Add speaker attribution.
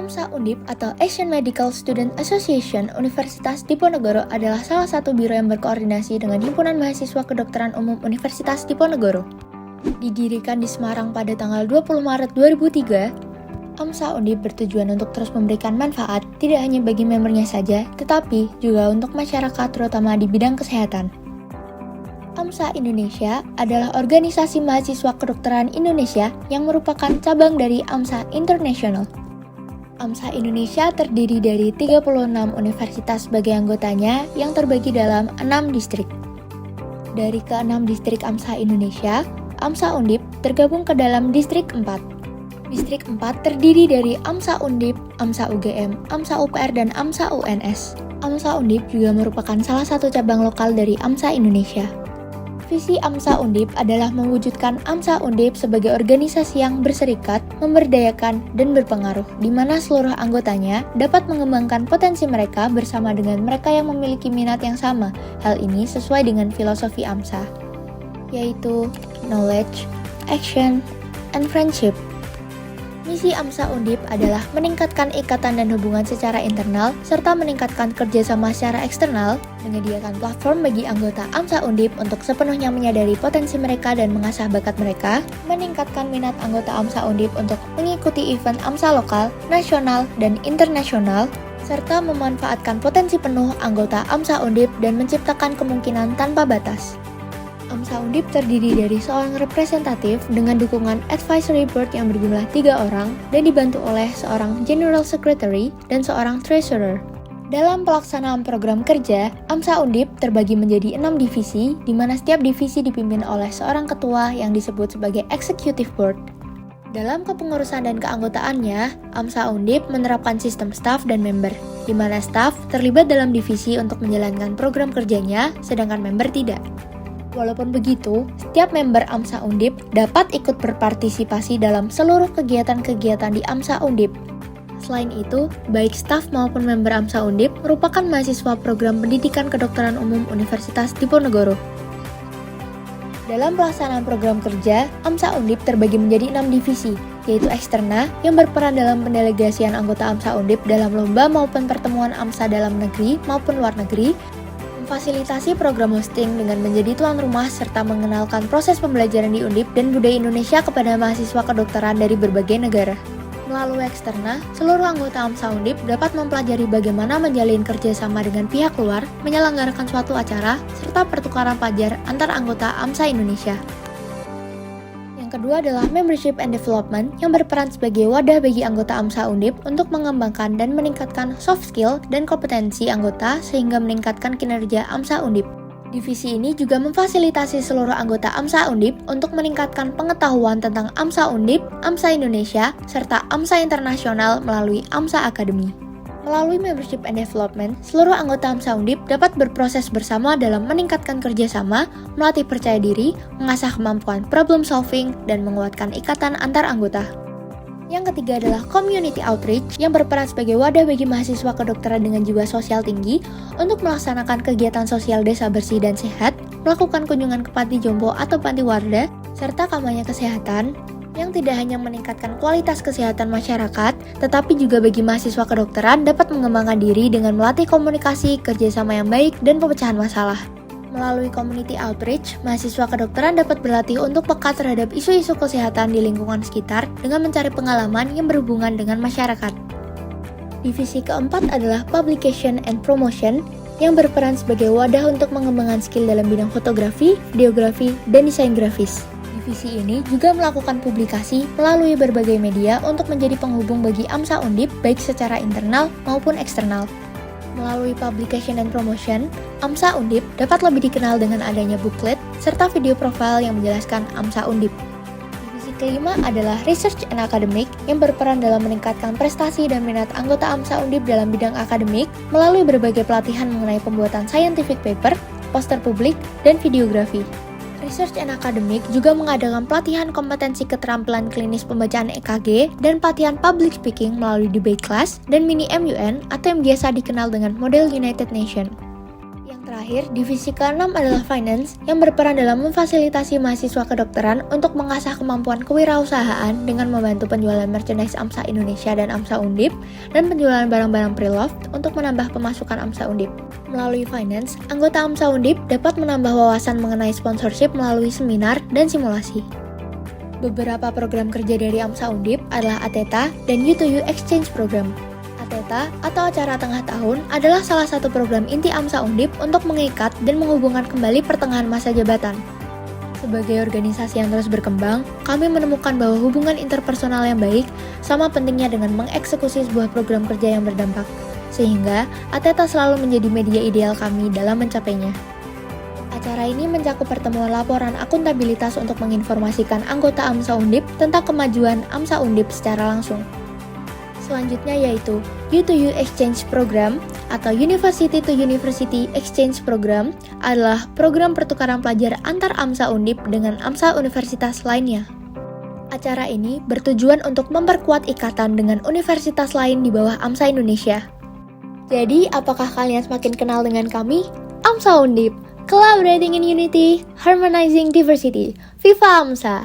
Speaker 1: AMSA Undip atau Asian Medical Student Association Universitas Diponegoro adalah salah satu biro yang berkoordinasi dengan Himpunan Mahasiswa Kedokteran Umum Universitas Diponegoro. Didirikan di Semarang pada tanggal 20 Maret 2003, AMSA Undip bertujuan untuk terus memberikan manfaat tidak hanya bagi membernya saja, tetapi juga untuk masyarakat terutama di bidang kesehatan. AMSA Indonesia adalah organisasi mahasiswa kedokteran Indonesia yang merupakan cabang dari AMSA International. AMSA Indonesia terdiri dari 36 universitas sebagai anggotanya yang terbagi dalam 6 distrik. Dari ke-6 distrik AMSA Indonesia, AMSA Undip tergabung ke dalam distrik 4. Distrik 4 terdiri dari AMSA Undip, AMSA UGM, AMSA UPR, dan AMSA UNS. AMSA Undip juga merupakan salah satu cabang lokal dari AMSA Indonesia. Visi AMSA Undip adalah mewujudkan AMSA Undip sebagai organisasi yang berserikat, memberdayakan, dan berpengaruh, di mana seluruh anggotanya dapat mengembangkan potensi mereka bersama dengan mereka yang memiliki minat yang sama. Hal ini sesuai dengan filosofi AMSA, yaitu knowledge, action, and friendship. Misi AMSA Undip adalah meningkatkan ikatan dan hubungan secara internal, serta meningkatkan kerjasama secara eksternal, menyediakan platform bagi anggota AMSA Undip untuk sepenuhnya menyadari potensi mereka dan mengasah bakat mereka, meningkatkan minat anggota AMSA Undip untuk mengikuti event AMSA lokal, nasional, dan internasional, serta memanfaatkan potensi penuh anggota AMSA Undip dan menciptakan kemungkinan tanpa batas. AMSA Undip terdiri dari seorang representatif dengan dukungan advisory board yang berjumlah 3 orang dan dibantu oleh seorang general secretary dan seorang treasurer. Dalam pelaksanaan program kerja, AMSA Undip terbagi menjadi 6 divisi, di mana setiap divisi dipimpin oleh seorang ketua yang disebut sebagai executive board. Dalam kepengurusan dan keanggotaannya, AMSA Undip menerapkan sistem staff dan member, di mana staff terlibat dalam divisi untuk menjalankan program kerjanya, sedangkan member tidak. Walaupun begitu, setiap member AMSA Undip dapat ikut berpartisipasi dalam seluruh kegiatan-kegiatan di AMSA Undip. Selain itu, baik staf maupun member AMSA Undip merupakan mahasiswa program pendidikan kedokteran umum Universitas Diponegoro. Dalam pelaksanaan program kerja, AMSA Undip terbagi menjadi 6 divisi, yaitu eksterna yang berperan dalam pendelegasian anggota AMSA Undip dalam lomba maupun pertemuan AMSA dalam negeri maupun luar negeri, memfasilitasi program hosting dengan menjadi tuan rumah serta mengenalkan proses pembelajaran di Undip dan budaya Indonesia kepada mahasiswa kedokteran dari berbagai negara. Melalui eksterna, seluruh anggota AMSA Undip dapat mempelajari bagaimana menjalin kerjasama dengan pihak luar, menyelenggarakan suatu acara, serta pertukaran pelajar antar anggota AMSA Indonesia. Yang kedua adalah membership and development yang berperan sebagai wadah bagi anggota AMSA Undip untuk mengembangkan dan meningkatkan soft skill dan kompetensi anggota sehingga meningkatkan kinerja AMSA Undip. Divisi ini juga memfasilitasi seluruh anggota AMSA Undip untuk meningkatkan pengetahuan tentang AMSA Undip, AMSA Indonesia, serta AMSA Internasional melalui AMSA Academy. Melalui membership and development, seluruh anggota AMSA Undip dapat berproses bersama dalam meningkatkan kerjasama, melatih percaya diri, mengasah kemampuan problem solving, dan menguatkan ikatan antar anggota. Yang ketiga adalah community outreach yang berperan sebagai wadah bagi mahasiswa kedokteran dengan jiwa sosial tinggi untuk melaksanakan kegiatan sosial desa bersih dan sehat, melakukan kunjungan ke panti jompo atau panti warda, serta kampanye kesehatan, yang tidak hanya meningkatkan kualitas kesehatan masyarakat, tetapi juga bagi mahasiswa kedokteran dapat mengembangkan diri dengan melatih komunikasi, kerjasama yang baik, dan pemecahan masalah. Melalui community outreach, mahasiswa kedokteran dapat berlatih untuk peka terhadap isu-isu kesehatan di lingkungan sekitar dengan mencari pengalaman yang berhubungan dengan masyarakat. Divisi keempat adalah publication and promotion, yang berperan sebagai wadah untuk mengembangkan skill dalam bidang fotografi, videografi, dan desain grafis. Divisi ini juga melakukan publikasi melalui berbagai media untuk menjadi penghubung bagi AMSA Undip baik secara internal maupun eksternal. Melalui publication and promotion, AMSA Undip dapat lebih dikenal dengan adanya booklet serta video profile yang menjelaskan AMSA Undip. Divisi kelima adalah research and academic yang berperan dalam meningkatkan prestasi dan minat anggota AMSA Undip dalam bidang akademik melalui berbagai pelatihan mengenai pembuatan scientific paper, poster publik, dan videografi. Research and Academic juga mengadakan pelatihan kompetensi keterampilan klinis pembacaan EKG dan pelatihan public speaking melalui debate class dan mini MUN atau yang biasa dikenal dengan model United Nations. Yang Terakhir, divisi ke-6 adalah Finance yang berperan dalam memfasilitasi mahasiswa kedokteran untuk mengasah kemampuan kewirausahaan dengan membantu penjualan merchandise AMSA Indonesia dan AMSA Undip dan penjualan barang-barang pre-loved untuk menambah pemasukan AMSA Undip. Melalui Finance, anggota AMSA Undip dapat menambah wawasan mengenai sponsorship melalui seminar dan simulasi. Beberapa program kerja dari AMSA Undip adalah ATETA dan U2U Exchange Program. ATETA atau acara tengah tahun adalah salah satu program inti AMSA Undip untuk mengikat dan menghubungkan kembali pertengahan masa jabatan. Sebagai organisasi yang terus berkembang, kami menemukan bahwa hubungan interpersonal yang baik sama pentingnya dengan mengeksekusi sebuah program kerja yang berdampak, sehingga ATETA selalu menjadi media ideal kami dalam mencapainya. Acara ini mencakup pertemuan laporan akuntabilitas untuk menginformasikan anggota AMSA Undip tentang kemajuan AMSA Undip secara langsung. Selanjutnya yaitu U2U Exchange Program atau University to University Exchange Program adalah program pertukaran pelajar antar AMSA Undip dengan AMSA universitas lainnya. Acara ini bertujuan untuk memperkuat ikatan dengan universitas lain di bawah AMSA Indonesia. Jadi, apakah kalian semakin kenal dengan kami? AMSA Undip, Collaborating in Unity, Harmonizing Diversity. Viva AMSA!